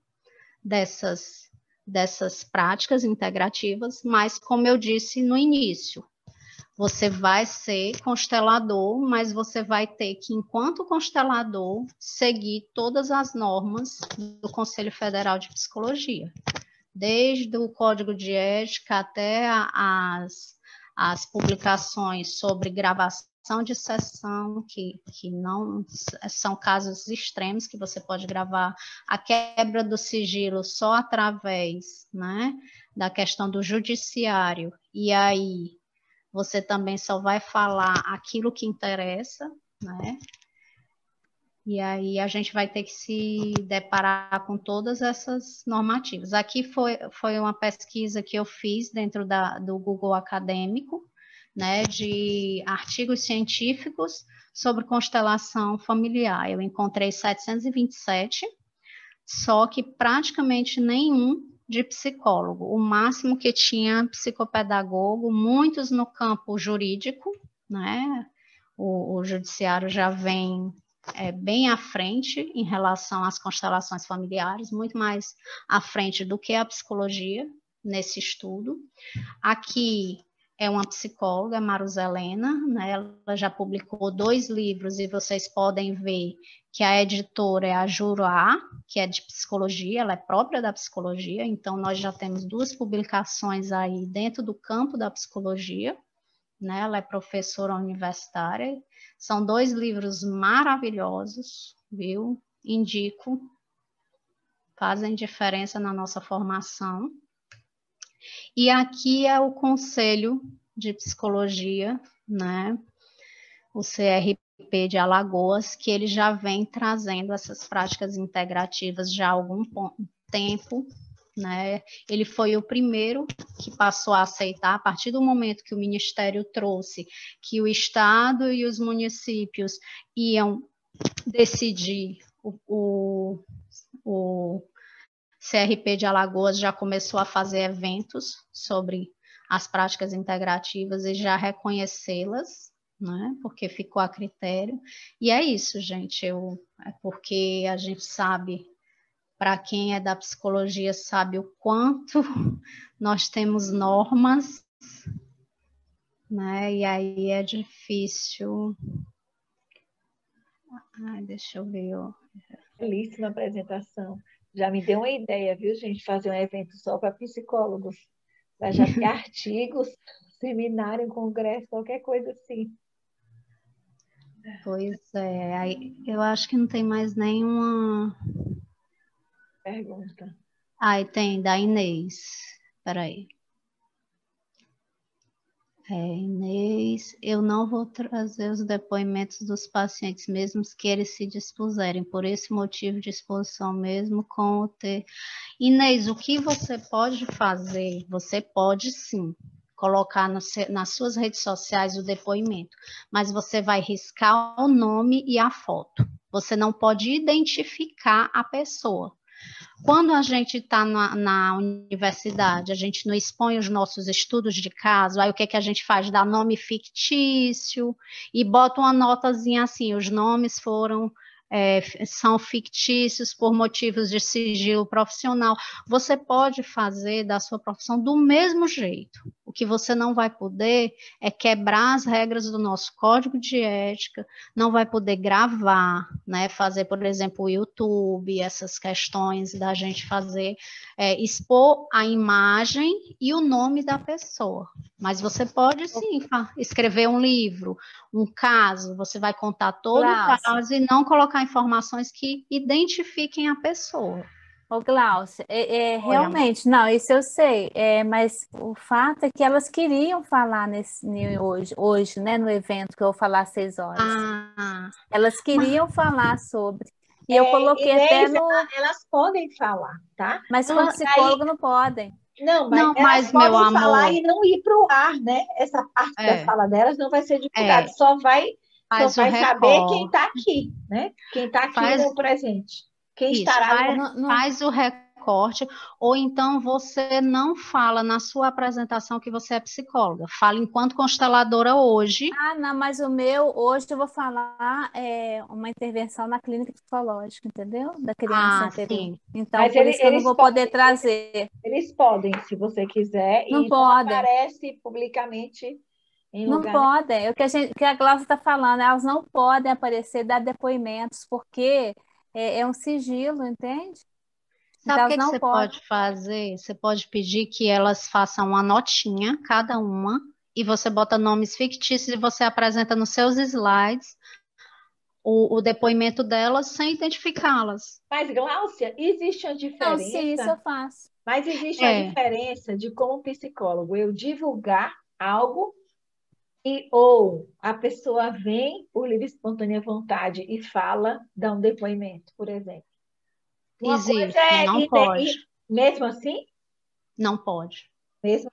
dessas práticas integrativas, mas como eu disse no início, você vai ser constelador, mas você vai ter que, enquanto constelador, seguir todas as normas do Conselho Federal de Psicologia, desde o Código de Ética até as publicações sobre gravação de sessão, que não são casos extremos que você pode gravar, a quebra do sigilo só através, né, da questão do judiciário, e aí você também só vai falar aquilo que interessa, né? E aí a gente vai ter que se deparar com todas essas normativas. Aqui foi uma pesquisa que eu fiz dentro do Google Acadêmico, né, de artigos científicos sobre constelação familiar. Eu encontrei 727, só que praticamente nenhum de psicólogo, o máximo que tinha psicopedagogo, muitos no campo jurídico, né? O judiciário já vem bem à frente em relação às constelações familiares, muito mais à frente do que a psicologia nesse estudo. Aqui é uma psicóloga, Maruzelena, né? Ela já publicou 2 livros e vocês podem ver que a editora é a Juruá, que é de psicologia, ela é própria da psicologia, então nós já temos 2 publicações aí dentro do campo da psicologia, né? Ela é professora universitária, são 2 livros maravilhosos, viu? Indico, fazem diferença na nossa formação. E aqui é o Conselho de Psicologia, né? O CRP de Alagoas, que ele já vem trazendo essas práticas integrativas já há algum tempo, né? Ele foi o primeiro que passou a aceitar, a partir do momento que o Ministério trouxe que o Estado e os municípios iam decidir o CRP de Alagoas já começou a fazer eventos sobre as práticas integrativas e já reconhecê-las, né? Porque ficou a critério. E é isso, gente. É porque a gente sabe, para quem é da psicologia, sabe o quanto nós temos normas, né? E aí é difícil. Deixa eu ver. Belíssima apresentação. Já me deu uma ideia, viu, gente? Fazer um evento só para psicólogos. Para já ter artigos, seminário, congresso, qualquer coisa assim. Pois é, aí eu acho que não tem mais nenhuma pergunta. Aí tem da Inês. Peraí. Inês, eu não vou trazer os depoimentos dos pacientes, mesmo que eles se dispuserem, por esse motivo de exposição mesmo com o T. Inês, o que você pode fazer? Você pode sim colocar nas suas redes sociais o depoimento, mas você vai riscar o nome e a foto. Você não pode identificar a pessoa. Quando a gente está na universidade, a gente não expõe os nossos estudos de caso, aí o que a gente faz? Dá nome fictício e bota uma notazinha assim, os nomes foram são fictícios por motivos de sigilo profissional. Você pode fazer da sua profissão do mesmo jeito. O que você não vai poder é quebrar as regras do nosso código de ética, não vai poder gravar, né, fazer, por exemplo, o YouTube, essas questões da gente fazer, expor a imagem e o nome da pessoa. Mas você pode, sim, escrever um livro, um caso, você vai contar todo o caso e não colocar informações que identifiquem a pessoa. Ô, Glaucia, realmente, não, isso eu sei, mas o fato é que elas queriam falar hoje, né, no evento que eu vou falar às 6 horas. Elas queriam falar sobre. E eu coloquei até no... Elas podem falar, tá? Mas como psicólogo não podem. Não, mas elas podem falar e não ir para o ar, né? Essa parte da fala delas não vai ser divulgada, só vai saber quem está aqui, né? Quem está aqui no presente. Quem estará faz o recorte, ou então você não fala na sua apresentação que você é psicóloga, fala enquanto consteladora hoje. Não, mas o meu, hoje eu vou falar uma intervenção na clínica psicológica, entendeu? Da criança anterior. Sim. Então, mas por isso que eu não vou poder trazer. Eles podem, se você quiser, não podem. Não aparece publicamente em lugar. Não podem, o que a Glaucia está falando, elas não podem aparecer, dar depoimentos, porque é um sigilo, entende? Sabe o que você pode fazer? Você pode pedir que elas façam uma notinha, cada uma, e você bota nomes fictícios e você apresenta nos seus slides o depoimento delas sem identificá-las. Mas, Glaucia, existe uma diferença... Não, sim, isso eu faço. Mas existe uma diferença de, como psicólogo, eu divulgar algo ou a pessoa vem por livre e espontânea vontade e fala, dá um depoimento, por exemplo. Existe, não pode. Mesmo assim? Não pode. Mesmo?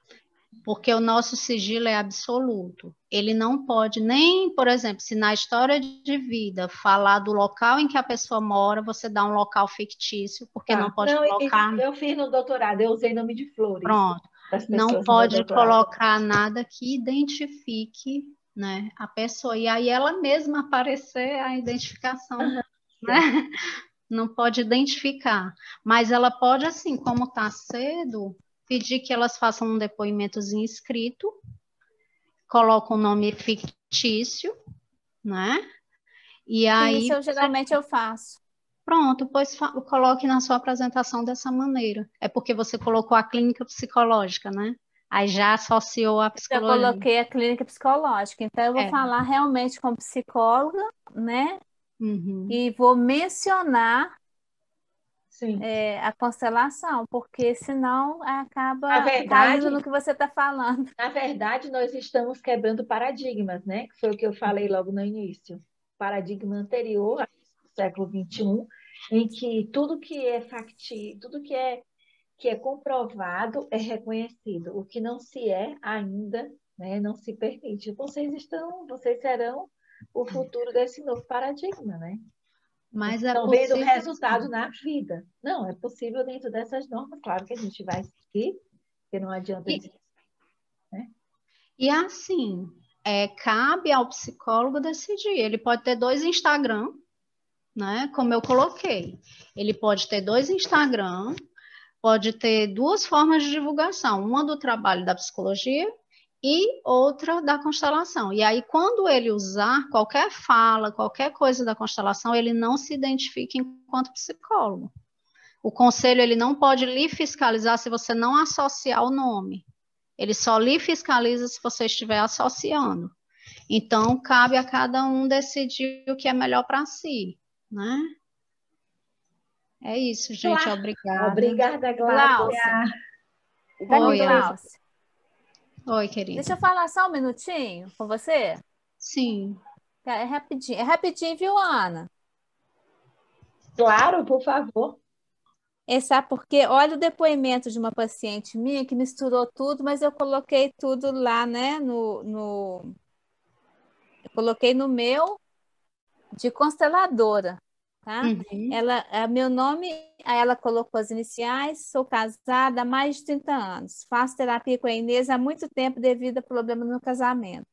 Porque o nosso sigilo é absoluto. Ele não pode nem, por exemplo, se na história de vida falar do local em que a pessoa mora, você dá um local fictício, porque não pode colocar... Eu fiz no doutorado, eu usei nome de flores. Pronto. Não pode colocar nada que identifique, né, a pessoa. E aí ela mesma aparecer a identificação, né? Não pode identificar. Mas ela pode, assim, como está cedo, pedir que elas façam um depoimentozinho escrito, colocam um nome fictício, né? E aí... Isso geralmente eu faço. Pronto, pois coloque na sua apresentação dessa maneira. É porque você colocou a clínica psicológica, né? Aí já associou a psicologia. Eu coloquei a clínica psicológica, então eu vou falar realmente como psicóloga, né? Uhum. E vou mencionar Sim. A constelação, porque senão acaba caindo no que você está falando. Na verdade, nós estamos quebrando paradigmas, né? Que foi o que eu falei logo no início. Paradigma anterior, século XXI, em que tudo que é factível, tudo que é comprovado é reconhecido. O que não se é ainda, né, não se permite. Vocês serão o futuro desse novo paradigma, né? Mas estão vendo o resultado na vida. Não, é possível dentro dessas normas, claro que a gente vai seguir, porque não adianta... né? E assim, cabe ao psicólogo decidir. Ele pode ter 2 Instagram, né? Como eu coloquei. Ele pode ter 2 Instagram, pode ter 2 formas de divulgação, uma do trabalho da psicologia e outra da constelação. E aí, quando ele usar qualquer fala, qualquer coisa da constelação, ele não se identifica enquanto psicólogo. O conselho, ele não pode lhe fiscalizar se você não associar o nome. Ele só lhe fiscaliza se você estiver associando. Então, cabe a cada um decidir o que é melhor para si, né? É isso, gente. Obrigada. Obrigada, Glaucia. Oi, Glaucia. Oi, querida. Deixa eu falar só um minutinho com você. Sim. É rapidinho, viu, Ana? Claro, por favor. Sabe por quê? Olha o depoimento de uma paciente minha que misturou tudo, mas eu coloquei tudo lá, né? Eu coloquei no meu de consteladora, tá? Uhum. Meu nome, aí ela colocou as iniciais, sou casada há mais de 30 anos, faço terapia com a Inês há muito tempo devido a problemas no casamento.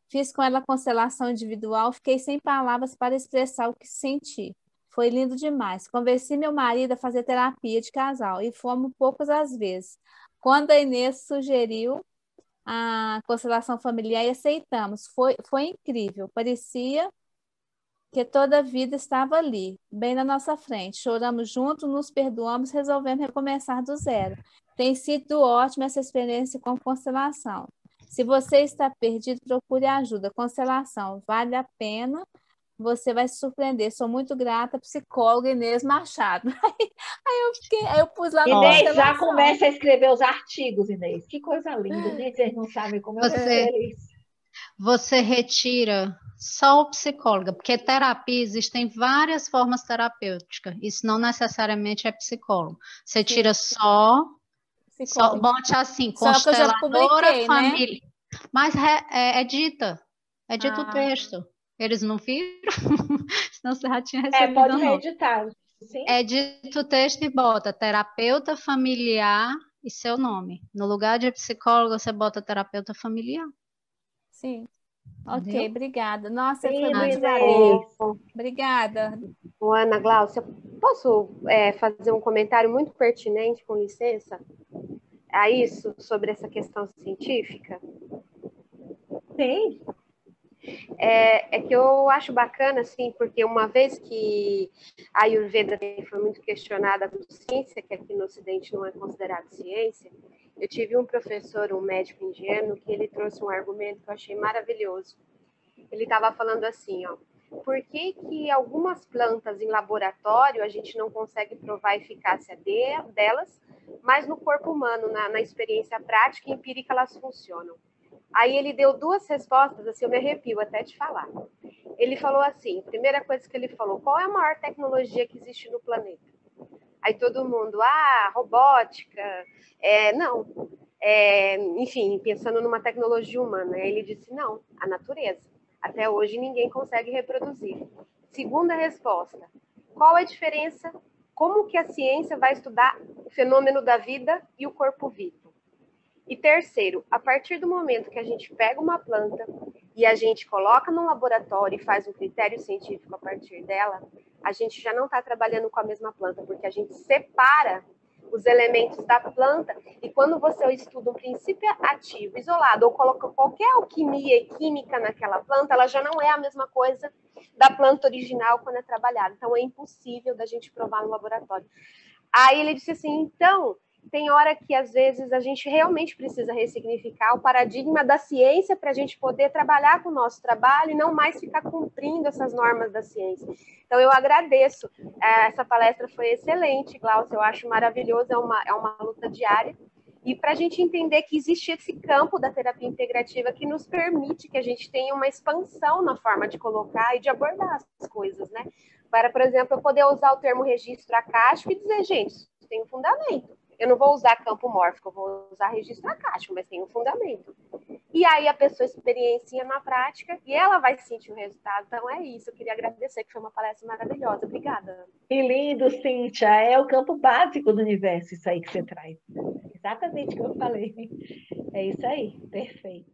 Fiz com ela constelação individual, fiquei sem palavras para expressar o que senti. Foi lindo demais. Convenci meu marido a fazer terapia de casal e fomos poucas as vezes. Quando a Inês sugeriu a constelação familiar e aceitamos. Foi incrível. Parecia que toda a vida estava ali, bem na nossa frente. Choramos juntos, nos perdoamos, resolvemos recomeçar do zero. Tem sido ótima essa experiência com constelação. Se você está perdido, procure ajuda. Constelação, vale a pena. Você vai se surpreender. Sou muito grata, psicóloga Inês Machado. Aí eu pus lá no Inês já constelação. começa a escrever os artigos, Inês. Que coisa linda. Gente, vocês não sabem como eu fico feliz. Você retira só o psicólogo, porque terapia existem várias formas terapêuticas. Isso não necessariamente é psicólogo. Você tira só bote assim, só que eu já consteladora publiquei, família. Né? Mas edita o texto. Eles não viram? Senão você já tinha recebido. Pode reeditar. Sim. Edita o texto e bota terapeuta familiar e seu nome. No lugar de psicólogo, você bota terapeuta familiar. Sim. Ok, entendeu? obrigada. Nossa, Sim, foi muito valeu. Obrigada. Ana Glaucia, posso fazer um comentário muito pertinente, com licença, a isso, sobre essa questão científica? Sim. É que eu acho bacana, assim, porque uma vez que a Ayurveda foi muito questionada por ciência, que aqui no Ocidente não é considerado ciência, eu tive um professor, um médico indiano, que ele trouxe um argumento que eu achei maravilhoso. Ele estava falando assim, ó, por que algumas plantas em laboratório a gente não consegue provar a eficácia delas, mas no corpo humano, na experiência prática e empírica, elas funcionam? Aí ele deu duas respostas, assim, eu me arrepio até de falar. Ele falou assim, primeira coisa que ele falou, qual é a maior tecnologia que existe no planeta? Aí todo mundo, robótica, não. Enfim, pensando numa tecnologia humana. Aí ele disse, não, a natureza. Até hoje ninguém consegue reproduzir. Segunda resposta, qual a diferença, como que a ciência vai estudar o fenômeno da vida e o corpo vivo? E terceiro, a partir do momento que a gente pega uma planta e a gente coloca num laboratório e faz um critério científico a partir dela, a gente já não está trabalhando com a mesma planta, porque a gente separa os elementos da planta e quando você estuda um princípio ativo isolado ou coloca qualquer alquimia e química naquela planta, ela já não é a mesma coisa da planta original quando é trabalhada. Então, é impossível da gente provar no laboratório. Aí ele disse assim, então... tem hora que, às vezes, a gente realmente precisa ressignificar o paradigma da ciência para a gente poder trabalhar com o nosso trabalho e não mais ficar cumprindo essas normas da ciência. Então, eu agradeço. Essa palestra foi excelente, Glaucia, eu acho maravilhoso, é uma luta diária. E para a gente entender que existe esse campo da terapia integrativa que nos permite que a gente tenha uma expansão na forma de colocar e de abordar as coisas, né? Para, por exemplo, eu poder usar o termo registro acástico e dizer, gente, isso tem um fundamento. Eu não vou usar campo mórfico, eu vou usar registro acástico, mas tem um fundamento. E aí a pessoa experiencia na prática e ela vai sentir o resultado. Então é isso, eu queria agradecer, que foi uma palestra maravilhosa. Obrigada. Que lindo, Cíntia. É o campo básico do universo, isso aí que você traz. Exatamente o que eu falei. É isso aí, perfeito.